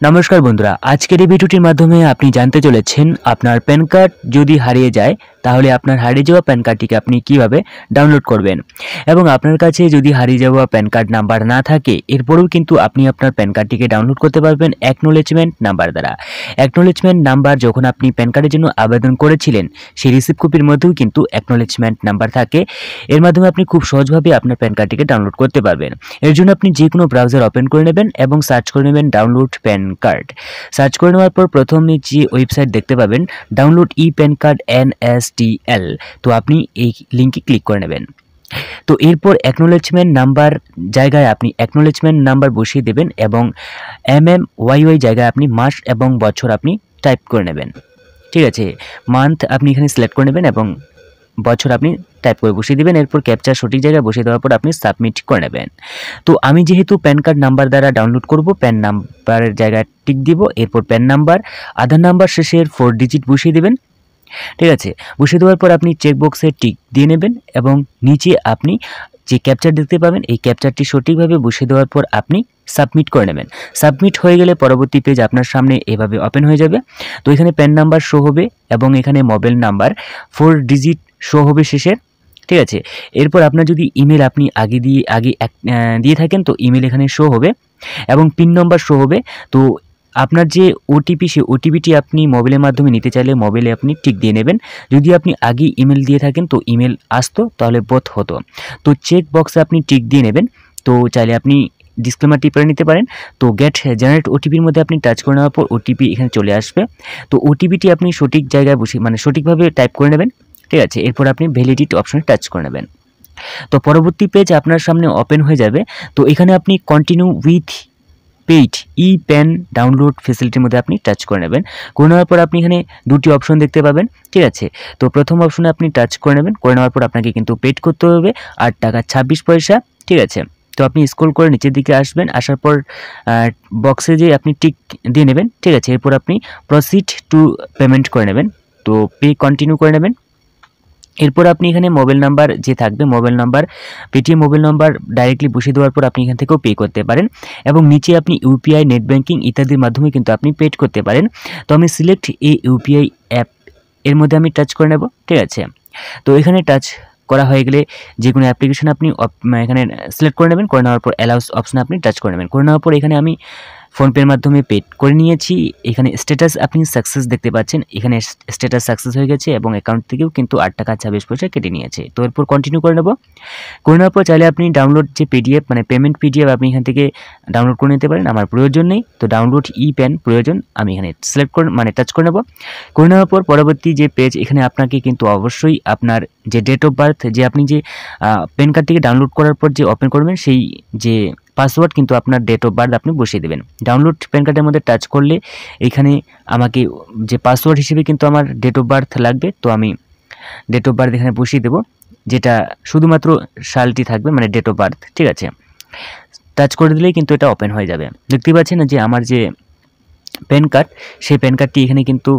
নমস্কার বন্ধুরা, আজকের এই ভিডিওটির মাধ্যমে আপনি জানতে চলেছেন আপনার প্যান কার্ড যদি হারিয়ে যায় তাহলে আপনার হারিয়ে যাওয়া প্যান কার্ডটিকে আপনি কিভাবে ডাউনলোড করবেন এবং আপনার কাছে যদি হারিয়ে যাওয়া প্যান কার্ড নাম্বার না থাকে এরপরেও কিন্তু আপনি আপনার প্যান কার্ডটিকে ডাউনলোড করতে পারবেন অ্যাকনোলেজমেন্ট নাম্বার দ্বারা। অ্যাকনোলেজমেন্ট নাম্বার যখন আপনি প্যান কার্ডের জন্য আবেদন করেছিলেন সেই রিসিপ্ট কপির মধ্যেও কিন্তু অ্যাকনোলেজমেন্ট নাম্বার থাকে। এর মাধ্যমে আপনি খুব সহজভাবে আপনার প্যান কার্ডটিকে ডাউনলোড করতে পারবেন। এর জন্য আপনি যে কোনো ব্রাউজার ওপেন করে নেবেন এবং সার্চ করে নেবেন ডাউনলোড প্যান কার্ড। সার্চ করে নেওয়ার পর প্রথমে যে ওয়েবসাইট দেখতে পাবেন ডাউনলোড ই প্যান কার্ড NSTL, তো আপনি এই লিঙ্কে ক্লিক করে নেবেন। তো এরপর অ্যাকনোলেজমেন্ট নাম্বার জায়গায় আপনি অ্যাকনোলেজমেন্ট নাম্বার বসিয়ে দেবেন এবং MMYY জায়গায় আপনি মাস এবং বছর আপনি টাইপ করে নেবেন। ঠিক আছে, মান্থ আপনি এখানে সিলেক্ট করে নেবেন এবং বছর আপনি টাইপ করে বসিয়ে দেবেন। এরপর ক্যাপচার সঠিক জায়গায় বসিয়ে দেওয়ার পর আপনি সাবমিট করে নেবেন। তো আমি যেহেতু প্যান কার্ড নাম্বার দ্বারা ডাউনলোড করব, প্যান নাম্বারের জায়গায় টিক দিব। এরপর প্যান নাম্বার, আধার নাম্বার শেষের 4 ডিজিট বসিয়ে দেবেন। ঠিক আছে, বসিয়ে দেওয়ার পর আপনি চেকবক্সে টিক দিয়ে নেবেন এবং নিচে আপনি যে ক্যাপচার দেখতে পাবেন এই ক্যাপচারটি সঠিকভাবে বসিয়ে দেওয়ার পর আপনি সাবমিট করে নেবেন। সাবমিট হয়ে গেলে পরবর্তী পেজ আপনার সামনে এভাবে ওপেন হয়ে যাবে। তো এখানে প্যান নাম্বার শো হবে এবং এখানে মোবাইল নাম্বার 4 ডিজিট শো হবে শেষের। ঠিক আছে, এরপর আপনার যদি ইমেল আপনি আগে দিয়ে থাকেন তো ইমেল এখানে শো হবে এবং পিন নম্বর শো হবে। তো আপনার যে ওটিপি সেই ওটিপিটি আপনি মোবাইলের মাধ্যমে নিতে চাইলে মোবাইলে আপনি টিক দিয়ে নেবেন। যদি আপনি আগে ইমেল দিয়ে থাকেন তো ইমেল আসতো, তাহলে বোথ হতো। তো চেক বক্সে আপনি টিক দিয়ে নেবেন। তো চাইলে আপনি ডিসক্লেমার টিপ করে নিতে পারেন। তো গেট জেনারেট ওটিপির মধ্যে আপনি টাচ করে নেওয়ার পর ওটিপি এখানে চলে আসবে। তো ওটিপিটি আপনি সঠিক জায়গায় বসে সঠিকভাবে টাইপ করে নেবেন। ঠিক আছে, এরপর আপনি ভ্যালিডিটি অপশনে টাচ করে নেবেন। তো পরবর্তী পেজ আপনার সামনে ওপেন হয়ে যাবে। তো এখানে আপনি continue with paid e PAN download ফেসিলিটির মধ্যে আপনি টাচ করে নেবেন। করে নেওয়ার পর আপনি এখানে দুটি অপশন দেখতে পাবেন। ঠিক আছে, তো প্রথম অপশনে আপনি টাচ করে নেবেন। করে নেওয়ার পর আপনাকে কিন্তু পেড করতে হবে 8 টাকা 26 পয়সা। ঠিক আছে, তো আপনি স্ক্রল করে নিচের দিকে আসবেন, আসার পর বক্সে যে আপনি টিক দিয়ে নেবেন। ঠিক আছে, এরপর আপনি প্রসিড টু পেমেন্ট করে নেবেন। তো পে কন্টিনিউ করে নেবেন। এরপর আপনি এখানে মোবাইল নাম্বার যে থাকবে mobile number, Paytm mobile number directly বসিয়ে দেওয়ার পর আপনি এখান থেকেও পে করতে পারেন এবং নিচে আপনি ইউপিআই, নেট ব্যাঙ্কিং ইত্যাদির মাধ্যমে কিন্তু আপনি পেড করতে পারেন। তো আমি সিলেক্ট এই ইউপিআই অ্যাপ এর মধ্যে আমি টাচ করে নেব। ঠিক আছে, তো এখানে টাচ করা হয়ে গেলে যে কোনো অ্যাপ্লিকেশন আপনি এখানে সিলেক্ট করে নেবেন। করে নেওয়ার পর অ্যালাউস অপশনে আপনি টাচ করে নেবেন। করে নেওয়ার পর এখানে আমি ফোনপের মাধ্যমে পেড করে নিয়েছি। এখানে স্ট্যাটাস আপনি সাকসেস দেখতে পাচ্ছেন, এখানে স্ট্যাটাস সাকসেস হয়ে গেছে এবং অ্যাকাউন্ট থেকেও কিন্তু 8 টাকা 26 পয়সা কেটে নিয়েছে। তো এরপর কন্টিনিউ করে নেব। করে নেওয়ার পর চাইলে আপনি ডাউনলোড যে পিডিএফ পেমেন্ট পিডিএফ আপনি এখান থেকে ডাউনলোড করে নিতে পারেন। আমার প্রয়োজন নেই, তো ডাউনলোড ই প্যান প্রয়োজন, আমি এখানে সিলেক্ট করে টাচ করে নেব। করে নেওয়ার পর পরবর্তী যে পেজ, এখানে আপনাকে কিন্তু অবশ্যই আপনার যে ডেট অফ বার্থ, যে আপনি যে প্যান কার্ডটিকে ডাউনলোড করার পর যে ওপেন করবেন সেই যে পাসওয়ার্ড কিন্তু আপনার ডেট অফ বার্থ আপনি বসিয়ে দেবেন। ডাউনলোড প্যান কার্ডের মধ্যে টাচ করলে এখানে আমাকে যে পাসওয়ার্ড হিসেবে কিন্তু আমার ডেট অফ বার্থ লাগবে। তো আমি ডেট অফ বার্থ এখানে বসিয়ে দেবো, যেটা শুধুমাত্র সালটি থাকবে, ডেট অফ বার্থ। ঠিক আছে, টাচ করে দিলেই কিন্তু এটা ওপেন হয়ে যাবে। দেখতে পাচ্ছেন যে আমার যে প্যান কার্ড সেই প্যান কার্ডটি এখানে কিন্তু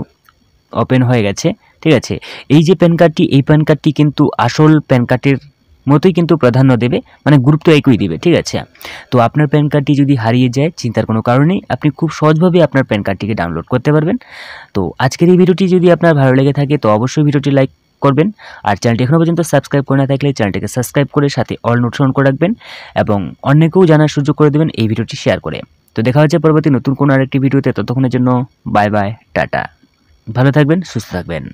ওপেন হয়ে গেছে। ঠিক আছে, এই যে প্যান কার্ডটি, এই প্যান কার্ডটি কিন্তু আসল প্যান কার্ডের মতোই কিন্তু প্রাধান্য দেবে, গুরুত্ব একই দিবে। ঠিক আছে, তো আপনার প্যান কার্ডটি যদি হারিয়ে যায় চিন্তার কোনো কারণ নেই, আপনি খুব সহজভাবে আপনার প্যান কার্ডটিকে ডাউনলোড করতে পারবেন। তো আজকের এই ভিডিওটি যদি আপনার ভালো লেগে থাকে তো অবশ্যই ভিডিওটি লাইক করবেন, আর চ্যানেলটি এখনও পর্যন্ত সাবস্ক্রাইব করে না থাকলে চ্যানেলটিকে সাবস্ক্রাইব করে সাথে অল নোটিফিকেশন করে রাখবেন এবং অন্যকেও জানার সুযোগ করে দেবেন এই ভিডিওটি শেয়ার করে। তো দেখা হচ্ছে পরবর্তী নতুন কোনো আরেকটি ভিডিওতে। ততক্ষণের জন্য বাই বাই, টাটা, ভালো থাকবেন, সুস্থ থাকবেন।